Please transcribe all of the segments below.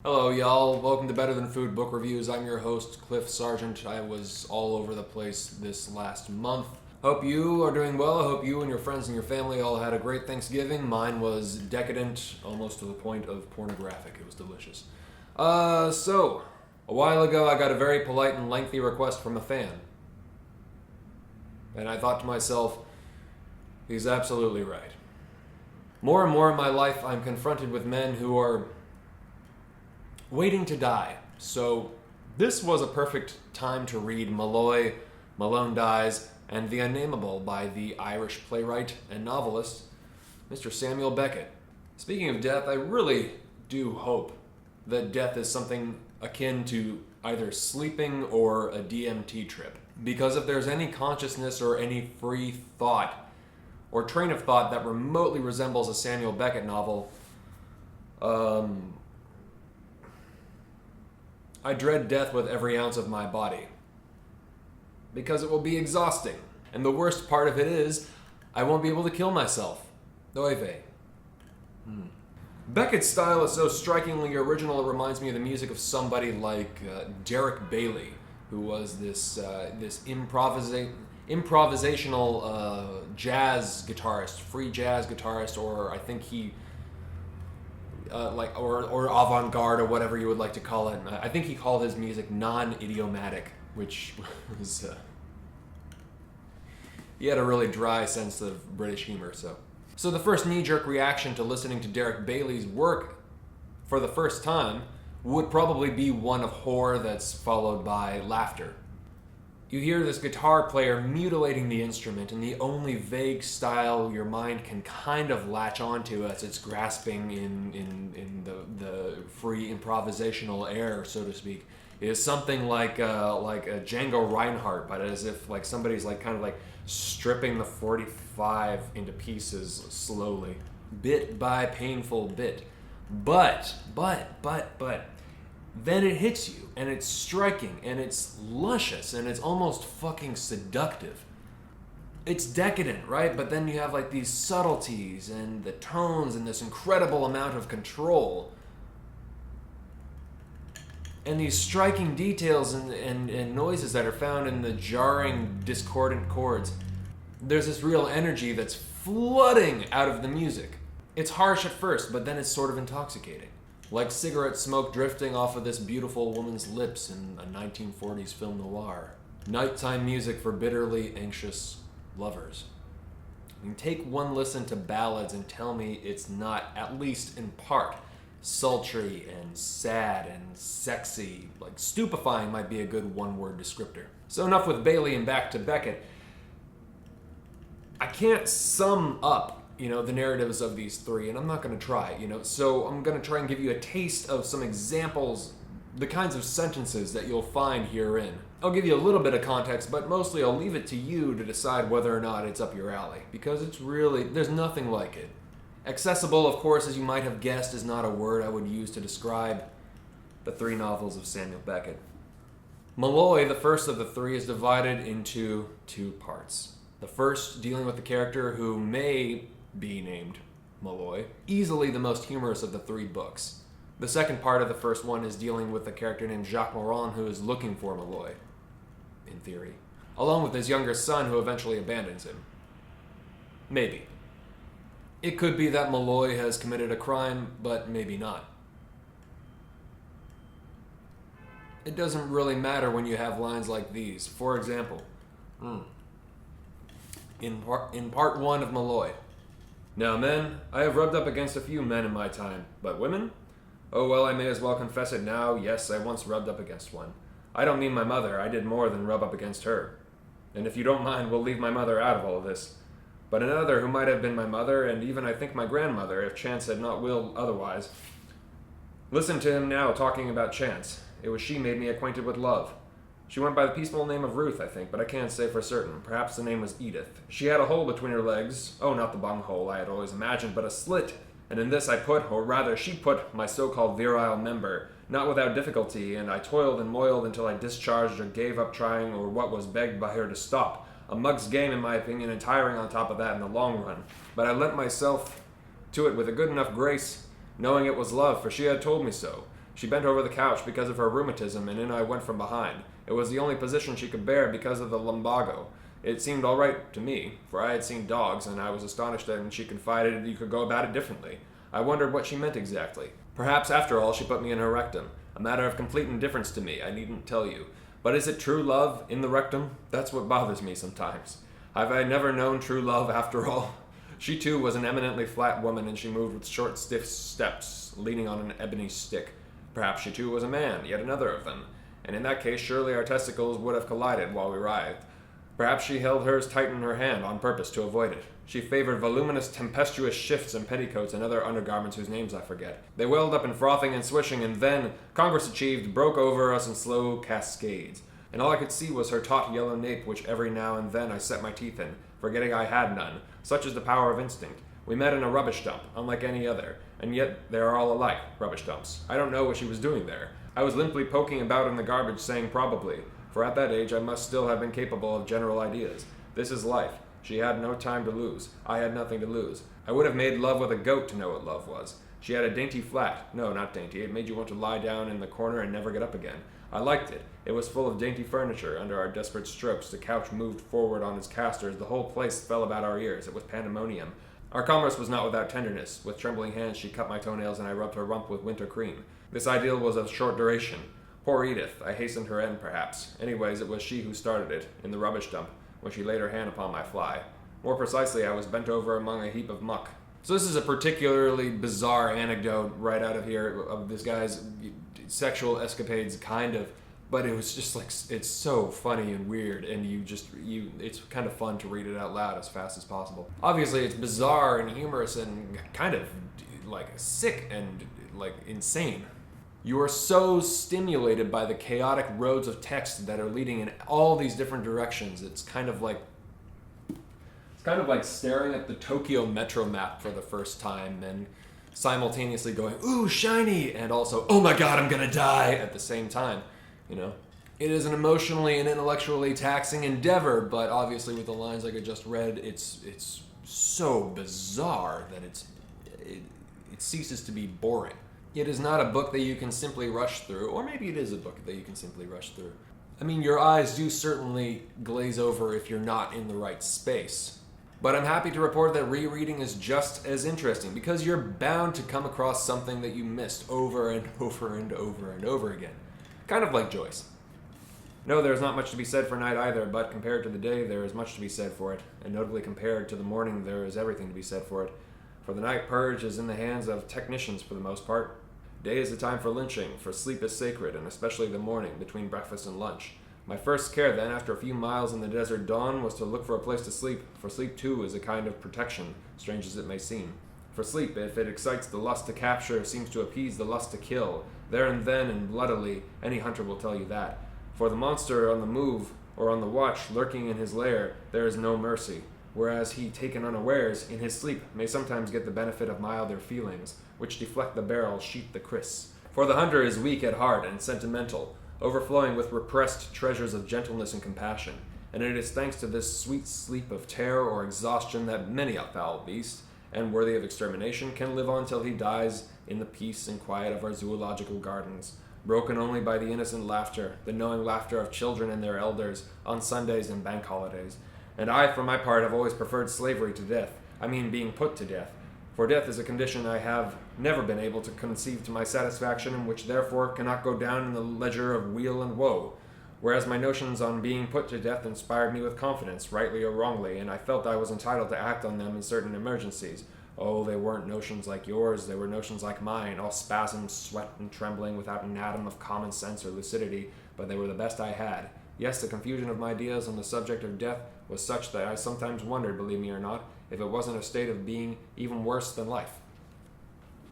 Hello, y'all. Welcome to Better Than Food Book Reviews. I'm your host, Cliff Sargent. I was all over the place this last month. Hope you are doing well. I hope you and your friends and your family all had a great Thanksgiving. Mine was decadent, almost to the point of pornographic. It was delicious. So, a while ago I got a very polite and lengthy request from a fan. And I thought to myself, he's absolutely right. More and more in my life, I'm confronted with men who are waiting to die. So this was a perfect time to read Molloy, Malone Dies, and The Unnameable by the Irish playwright and novelist, Mr. Samuel Beckett. Speaking of death, I really do hope that death is something akin to either sleeping or a DMT trip. Because if there's any consciousness or any free thought or train of thought that remotely resembles a Samuel Beckett novel, I dread death with every ounce of my body. Because it will be exhausting. And the worst part of it is, I won't be able to kill myself. Oy vey. Beckett's style is so strikingly original, it reminds me of the music of somebody like Derek Bailey, who was this improvisational jazz guitarist, free jazz guitarist, or I think he or avant-garde, or whatever you would like to call it. I think he called his music non-idiomatic, which was he had a really dry sense of British humor. So the first knee-jerk reaction to listening to Derek Bailey's work for the first time would probably be one of horror that's followed by laughter. You hear this guitar player mutilating the instrument in the only vague style your mind can kind of latch onto as it's grasping in the free improvisational air, so to speak, is something like a Django Reinhardt, but as if like somebody's like kind of like stripping the 45 into pieces slowly, bit by painful bit. But then it hits you, and it's striking, and it's luscious, and it's almost fucking seductive. It's decadent, right? But then you have like these subtleties and the tones and this incredible amount of control. And these striking details and noises that are found in the jarring, discordant chords. There's this real energy that's flooding out of the music. It's harsh at first, but then it's sort of intoxicating. Like cigarette smoke drifting off of this beautiful woman's lips in a 1940s film noir. Nighttime music for bitterly anxious lovers. I mean, take one listen to ballads and tell me it's not, at least in part, sultry and sad and sexy. Like stupefying might be a good one-word descriptor. So enough with Bailey and back to Beckett. I can't sum up the narratives of these three, and I'm not going to try, so I'm going to try and give you a taste of some examples, the kinds of sentences that you'll find herein. I'll give you a little bit of context, but mostly I'll leave it to you to decide whether or not it's up your alley, because there's nothing like it. Accessible, of course, as you might have guessed, is not a word I would use to describe the three novels of Samuel Beckett. Molloy, the first of the three, is divided into two parts. The first dealing with the character who may be named Molloy, easily the most humorous of the three books. The second part of the first one is dealing with a character named Jacques Morin who is looking for Molloy, in theory, along with his younger son who eventually abandons him. Maybe. It could be that Molloy has committed a crime, but maybe not. It doesn't really matter when you have lines like these. For example, in part one of Molloy, "Now, men, I have rubbed up against a few men in my time, but women? Oh, well, I may as well confess it now. Yes, I once rubbed up against one. I don't mean my mother. I did more than rub up against her. And if you don't mind, we'll leave my mother out of all of this. But another who might have been my mother, and even I think my grandmother, if chance had not willed otherwise. Listen to him now talking about chance. It was she made me acquainted with love. She went by the peaceful name of Ruth, I think, but I can't say for certain. Perhaps the name was Edith. She had a hole between her legs. Oh, not the bung hole I had always imagined, but a slit. And in this I put, or rather she put, my so-called virile member, not without difficulty, and I toiled and moiled until I discharged or gave up trying or what was begged by her to stop. A mug's game, in my opinion, and tiring on top of that in the long run. But I lent myself to it with a good enough grace, knowing it was love, for she had told me so. She bent over the couch because of her rheumatism, and in I went from behind. It was the only position she could bear because of the lumbago. It seemed all right to me, for I had seen dogs, and I was astonished that she confided you could go about it differently. I wondered what she meant exactly. Perhaps, after all, she put me in her rectum. A matter of complete indifference to me, I needn't tell you. But is it true love in the rectum? That's what bothers me sometimes. Have I never known true love after all? She too was an eminently flat woman, and she moved with short, stiff steps, leaning on an ebony stick. Perhaps she too was a man, yet another of them, and in that case surely our testicles would have collided while we writhed. Perhaps she held hers tight in her hand on purpose to avoid it. She favored voluminous, tempestuous shifts and petticoats and other undergarments whose names I forget. They welled up in frothing and swishing, and then, Congress achieved, broke over us in slow cascades. And all I could see was her taut yellow nape, which every now and then I set my teeth in, forgetting I had none. Such is the power of instinct. We met in a rubbish dump, unlike any other, and yet they are all alike, rubbish dumps. I don't know what she was doing there. I was limply poking about in the garbage, saying probably, for at that age I must still have been capable of general ideas. This is life. She had no time to lose. I had nothing to lose. I would have made love with a goat to know what love was. She had a dainty flat. No, not dainty. It made you want to lie down in the corner and never get up again. I liked it. It was full of dainty furniture. Under our desperate strokes, the couch moved forward on its casters. The whole place fell about our ears. It was pandemonium. Our commerce was not without tenderness. With trembling hands, she cut my toenails, and I rubbed her rump with winter cream. This ideal was of short duration. Poor Edith. I hastened her end, perhaps. Anyways, it was she who started it, in the rubbish dump, when she laid her hand upon my fly. More precisely, I was bent over among a heap of muck. So this is a particularly bizarre anecdote right out of here of this guy's sexual escapades, kind of, but it was just like, it's so funny and weird, and it's kind of fun to read it out loud as fast as possible. Obviously, it's bizarre and humorous and kind of like sick and like insane. You are so stimulated by the chaotic roads of text that are leading in all these different directions. It's kind of like staring at the Tokyo metro map for the first time and simultaneously going, ooh, shiny, and also, oh my god, I'm gonna die at the same time, you know? It is an emotionally and intellectually taxing endeavor, but obviously with the lines like I just read, it's so bizarre that it ceases to be boring. It is not a book that you can simply rush through, or maybe it is a book that you can simply rush through. I mean, your eyes do certainly glaze over if you're not in the right space. But I'm happy to report that rereading is just as interesting, because you're bound to come across something that you missed over and over and over and over again. Kind of like Joyce. No, there's not much to be said for night either, but compared to the day, there is much to be said for it, and notably compared to the morning, there is everything to be said for it. For the night purge is in the hands of technicians for the most part. Day is the time for lynching, for sleep is sacred, and especially the morning, between breakfast and lunch. My first care then, after a few miles in the desert dawn, was to look for a place to sleep, for sleep too is a kind of protection, strange as it may seem. For sleep, if it excites the lust to capture, seems to appease the lust to kill. There and then and bloodily, any hunter will tell you that. For the monster on the move, or on the watch, lurking in his lair, there is no mercy, whereas he, taken unawares, in his sleep, may sometimes get the benefit of milder feelings, which deflect the barrel, sheath the kriss. For the hunter is weak at heart and sentimental, overflowing with repressed treasures of gentleness and compassion, and it is thanks to this sweet sleep of terror or exhaustion that many a foul beast, and worthy of extermination, can live on till he dies in the peace and quiet of our zoological gardens, broken only by the innocent laughter, the knowing laughter of children and their elders, on Sundays and bank holidays. And I, for my part, have always preferred slavery to death. I mean being put to death. For death is a condition I have never been able to conceive to my satisfaction, and which therefore cannot go down in the ledger of weal and woe. Whereas my notions on being put to death inspired me with confidence, rightly or wrongly, and I felt I was entitled to act on them in certain emergencies. Oh, they weren't notions like yours, they were notions like mine, all spasms, sweat, and trembling, without an atom of common sense or lucidity, but they were the best I had. Yes, the confusion of my ideas on the subject of death was such that I sometimes wondered, believe me or not, if it wasn't a state of being even worse than life.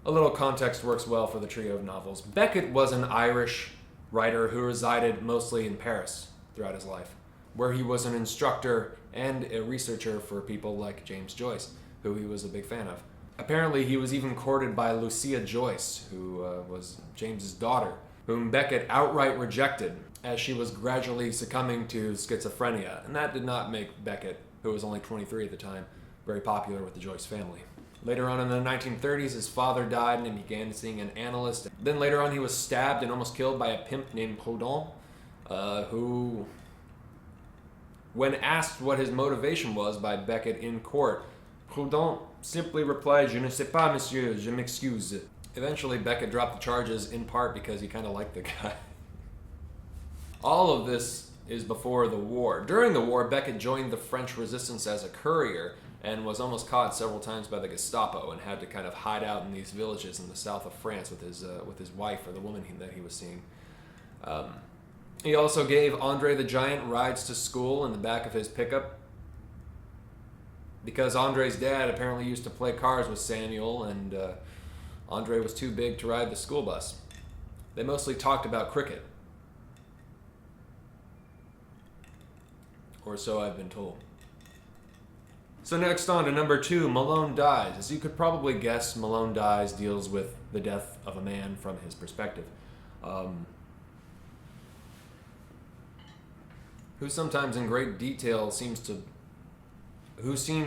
A little context works well for the trio of novels. Beckett was an Irish writer who resided mostly in Paris throughout his life, where he was an instructor and a researcher for people like James Joyce, who he was a big fan of. Apparently, he was even courted by Lucia Joyce, who was James's daughter, whom Beckett outright rejected as she was gradually succumbing to schizophrenia, and that did not make Beckett, who was only 23 at the time, very popular with the Joyce family. Later on in the 1930s, his father died and he began seeing an analyst. Then later on, he was stabbed and almost killed by a pimp named Proudhon, who, when asked what his motivation was by Beckett in court, Proudhon simply replied, "Je ne sais pas, monsieur, je m'excuse." Eventually, Beckett dropped the charges in part because he kind of liked the guy. All of this is before the war. During the war, Beckett joined the French resistance as a courier and was almost caught several times by the Gestapo and had to kind of hide out in these villages in the south of France with his wife, or the woman that he was seeing. He also gave Andre the Giant rides to school in the back of his pickup, because Andre's dad apparently used to play cars with Samuel, and Andre was too big to ride the school bus. They mostly talked about cricket. Or so I've been told. So next on to number 2, Malone Dies. As you could probably guess, Malone Dies deals with the death of a man from his perspective. Who sometimes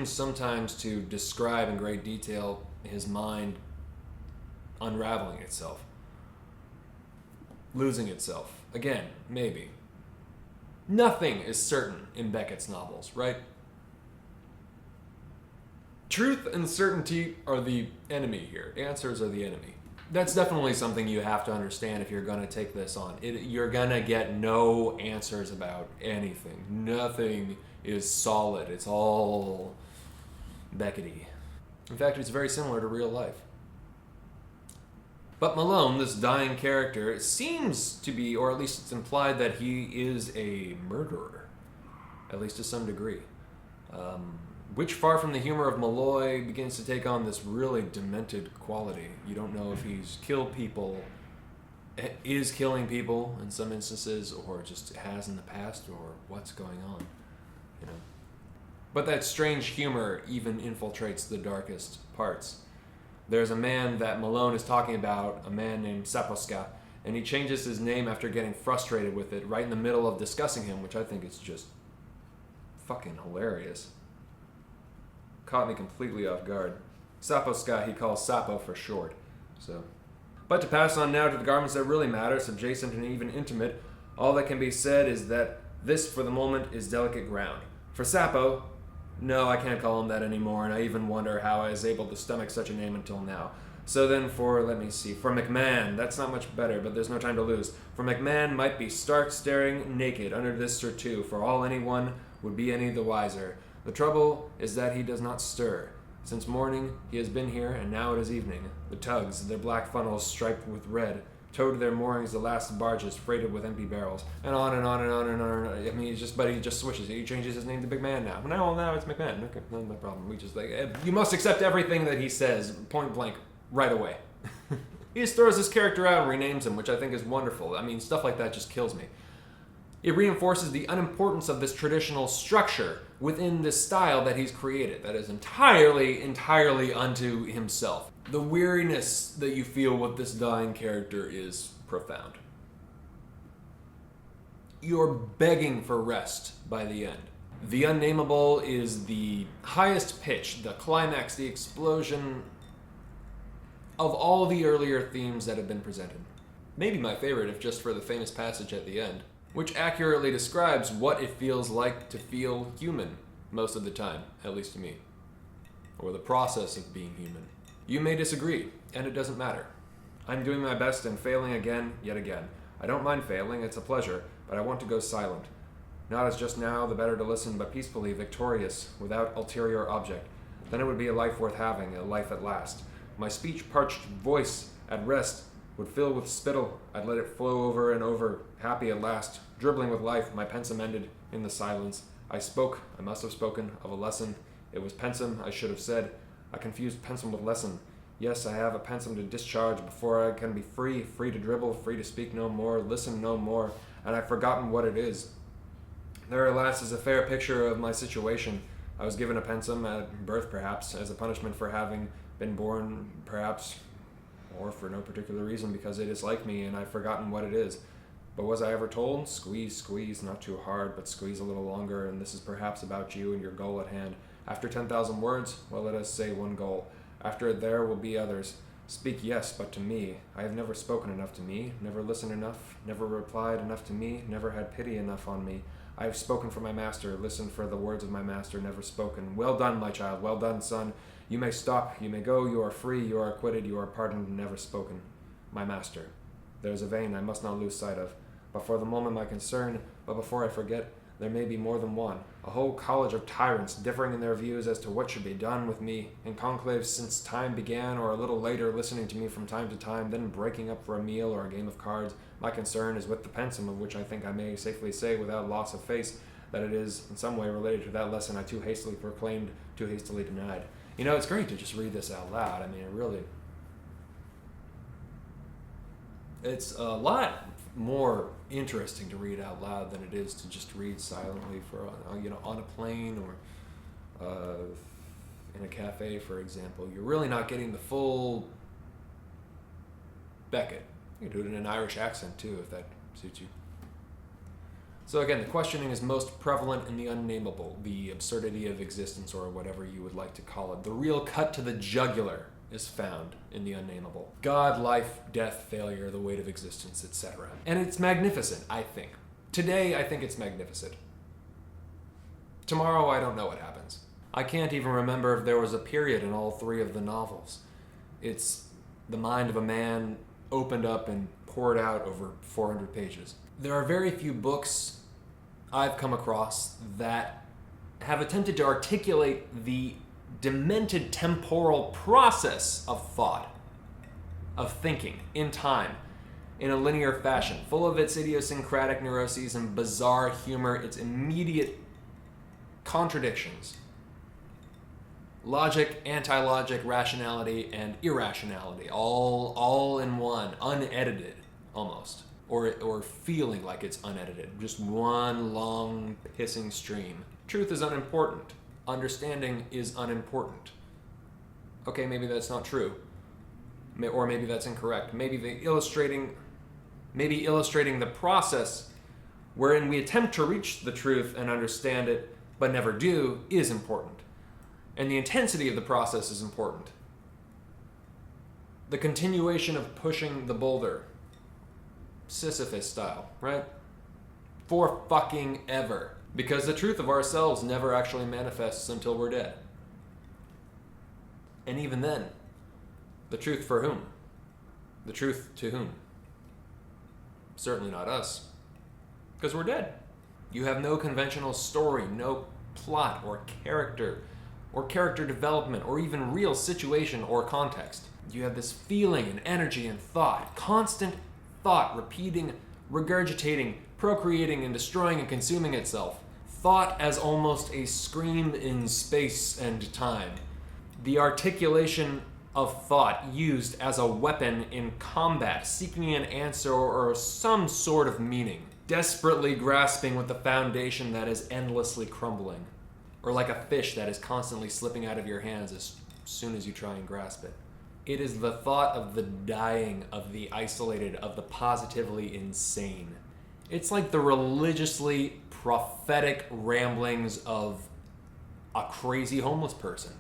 sometimes to describe in great detail his mind unraveling itself. Losing itself. Again, maybe. Nothing is certain in Beckett's novels, right? Truth and certainty are the enemy here. Answers are the enemy. That's definitely something you have to understand if you're going to take this on. You're going to get no answers about anything. Nothing is solid. It's all Beckett-y. In fact, it's very similar to real life. But Malone, this dying character, seems to be, or at least it's implied that he is a murderer, at least to some degree. Which, far from the humor of Molloy, begins to take on this really demented quality. You don't know if he's killed people, is killing people in some instances, or just has in the past, or what's going on, you know. But that strange humor even infiltrates the darkest parts. There's a man that Malone is talking about, a man named Saposka, and he changes his name after getting frustrated with it right in the middle of discussing him, which I think is just fucking hilarious. Caught me completely off guard. Saposka he calls Sapo for short. But to pass on now to the garments that really matter, subjacent and even intimate, all that can be said is that this, for the moment, is delicate ground. For Sapo, no, I can't call him that anymore, and I even wonder how I was able to stomach such a name until now. So then for McMahon, that's not much better, but there's no time to lose. For McMahon might be stark staring naked under this surtout, for all anyone would be any the wiser. The trouble is that he does not stir. Since morning he has been here, and now it is evening. The tugs, their black funnels striped with red, tow to their moorings the last barges freighted with empty barrels, and on and on and on and on. I mean, he just switches it. He changes his name to Big Man now. Now it's McMahon. Okay, no problem. We just you must accept everything that he says, point blank, right away. He just throws his character out and renames him, which I think is wonderful. I mean, stuff like that just kills me. It reinforces the unimportance of this traditional structure within this style that he's created, that is entirely unto himself. The weariness that you feel with this dying character is profound. You're begging for rest by the end. The Unnameable is the highest pitch, the climax, the explosion of all the earlier themes that have been presented. Maybe my favorite, if just for the famous passage at the end, which accurately describes what it feels like to feel human most of the time, at least to me, or the process of being human. You may disagree, and it doesn't matter. I'm doing my best and failing again, yet again. I don't mind failing, it's a pleasure, but I want to go silent. Not as just now, the better to listen, but peacefully, victorious, without ulterior object. Then it would be a life worth having, a life at last. My speech-parched voice at rest would fill with spittle. I'd let it flow over and over, happy at last. Dribbling with life, my pensum ended in the silence. I must have spoken, of a lesson. It was pensum, I should have said. I confused pensum with lesson. Yes, I have a pensum to discharge before I can be free to dribble, free to speak no more, listen no more, and I've forgotten what it is. There, alas, is a fair picture of my situation. I was given a pensum at birth, perhaps, as a punishment for having been born, perhaps, or for no particular reason, because it is like me, and I've forgotten what it is. But was I ever told? Squeeze, not too hard, but squeeze a little longer, and this is perhaps about you and your goal at hand. After 10,000 words, well, let us say one goal. After it there will be others. Speak yes, but to me. I have never spoken enough to me, never listened enough, never replied enough to me, never had pity enough on me. I have spoken for my master, listened for the words of my master, never spoken. Well done, my child, well done, son. You may stop, you may go, you are free, you are acquitted, you are pardoned, never spoken. My master. There is a vein I must not lose sight of. But for the moment my concern, but before I forget, there may be more than one. A whole college of tyrants differing in their views as to what should be done with me, in conclaves since time began, or a little later, listening to me from time to time, then breaking up for a meal or a game of cards. My concern is with the pensum, of which I think I may safely say without loss of face that it is in some way related to that lesson I too hastily proclaimed, too hastily denied. You know, it's great to just read this out loud. I mean, it's a lot more interesting to read out loud than it is to just read silently for on a plane or in a cafe, for example. You're really not getting the full Beckett. You can do it in an Irish accent too if that suits you. So again, the questioning is most prevalent in the unnamable, the absurdity of existence, or whatever you would like to call it. The real cut to the jugular is found in the unnamable. God, life, death, failure, the weight of existence, etc. And it's magnificent, I think. Today, I think it's magnificent. Tomorrow, I don't know what happens. I can't even remember if there was a period in all three of the novels. It's the mind of a man opened up and poured out over 400 pages. There are very few books I've come across that have attempted to articulate the demented temporal process of thought, of thinking, in time, in a linear fashion, full of its idiosyncratic neuroses and bizarre humor, its immediate contradictions. Logic, anti-logic, rationality, and irrationality, all in one, unedited, almost. Or feeling like it's unedited, just one long pissing stream. Truth is unimportant. Understanding is unimportant. Okay, maybe that's not true. Or maybe that's incorrect. Maybe illustrating the process wherein we attempt to reach the truth and understand it, but never do, is important. And the intensity of the process is important. The continuation of pushing the boulder, Sisyphus style, right? For fucking ever. Because the truth of ourselves never actually manifests until we're dead. And even then, the truth for whom? The truth to whom? Certainly not us. Because we're dead. You have no conventional story, no plot or character development, or even real situation or context. You have this feeling and energy and thought, constant thought, repeating, regurgitating, procreating and destroying and consuming itself. Thought as almost a scream in space and time. The articulation of thought used as a weapon in combat, seeking an answer or some sort of meaning. Desperately grasping with the foundation that is endlessly crumbling. Or like a fish that is constantly slipping out of your hands as soon as you try and grasp it. It is the thought of the dying, of the isolated, of the positively insane. It's like the religiously prophetic ramblings of a crazy homeless person.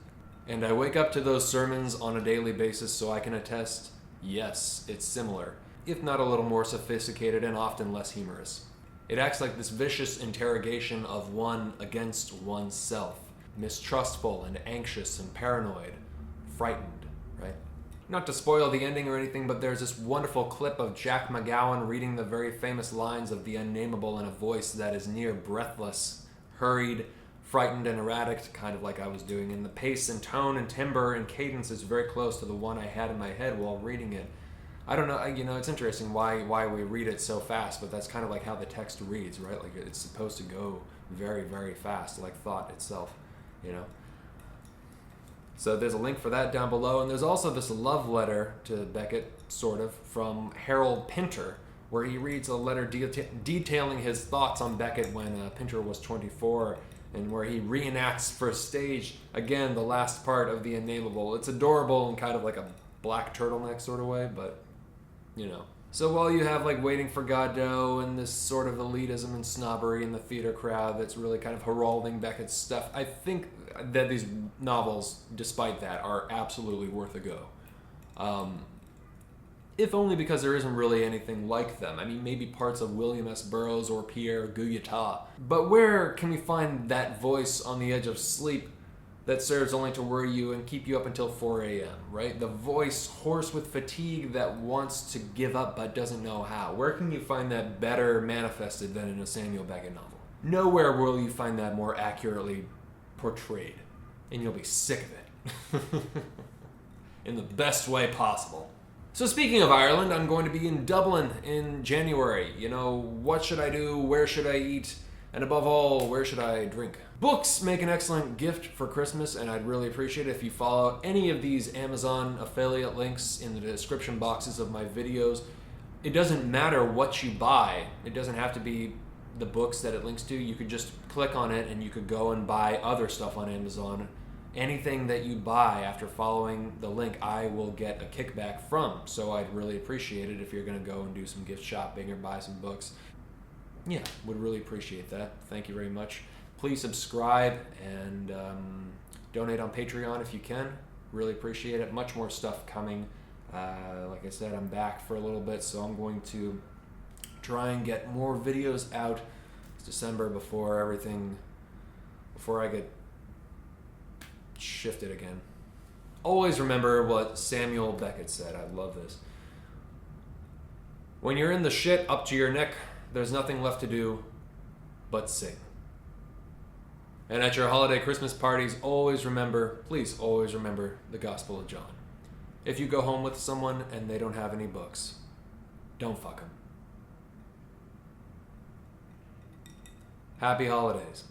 And I wake up to those sermons on a daily basis so I can attest, yes, it's similar, if not a little more sophisticated and often less humorous. It acts like this vicious interrogation of one against oneself, mistrustful and anxious and paranoid, frightened, right? Not to spoil the ending or anything, but there's this wonderful clip of Jack McGowan reading the very famous lines of The Unnameable in a voice that is near breathless, hurried, frightened, and erratic, kind of like I was doing. And the pace and tone and timbre and cadence is very close to the one I had in my head while reading it. I don't know, it's interesting why we read it so fast, but that's kind of like how the text reads, right? Like it's supposed to go very, very fast, like thought itself, So there's a link for that down below, and there's also this love letter to Beckett, sort of, from Harold Pinter, where he reads a letter detailing his thoughts on Beckett when Pinter was 24, and where he reenacts for stage, again, the last part of The Unnameable. It's adorable in kind of like a black turtleneck sort of way, but, So while you have like Waiting for Godot and this sort of elitism and snobbery in the theater crowd that's really kind of heralding Beckett's stuff, I think that these novels, despite that, are absolutely worth a go. If only because there isn't really anything like them. I mean, maybe parts of William S. Burroughs or Pierre Guyetta. But where can we find that voice on the edge of sleep that serves only to worry you and keep you up until 4 a.m., right? The voice hoarse with fatigue that wants to give up but doesn't know how. Where can you find that better manifested than in a Samuel Beckett novel? Nowhere will you find that more accurately portrayed. And you'll be sick of it. In the best way possible. So speaking of Ireland, I'm going to be in Dublin in January. You know, what should I do? Where should I eat? And above all, where should I drink? Books make an excellent gift for Christmas, and I'd really appreciate it if you follow any of these Amazon affiliate links in the description boxes of my videos. It doesn't matter what you buy. It doesn't have to be the books that it links to. You could just click on it and you could go and buy other stuff on Amazon. Anything that you buy after following the link, I will get a kickback from. So I'd really appreciate it if you're going to go and do some gift shopping or buy some books. Yeah, would really appreciate that. Thank you very much. Please subscribe and donate on Patreon if you can. Really appreciate it. Much more stuff coming. Like I said, I'm back for a little bit, so I'm going to try and get more videos out. It's December before I get shifted again. Always remember what Samuel Beckett said. I love this. When you're in the shit up to your neck, there's nothing left to do but sing. And at your holiday Christmas parties, please always remember the Gospel of John. If you go home with someone and they don't have any books, don't fuck them. Happy holidays.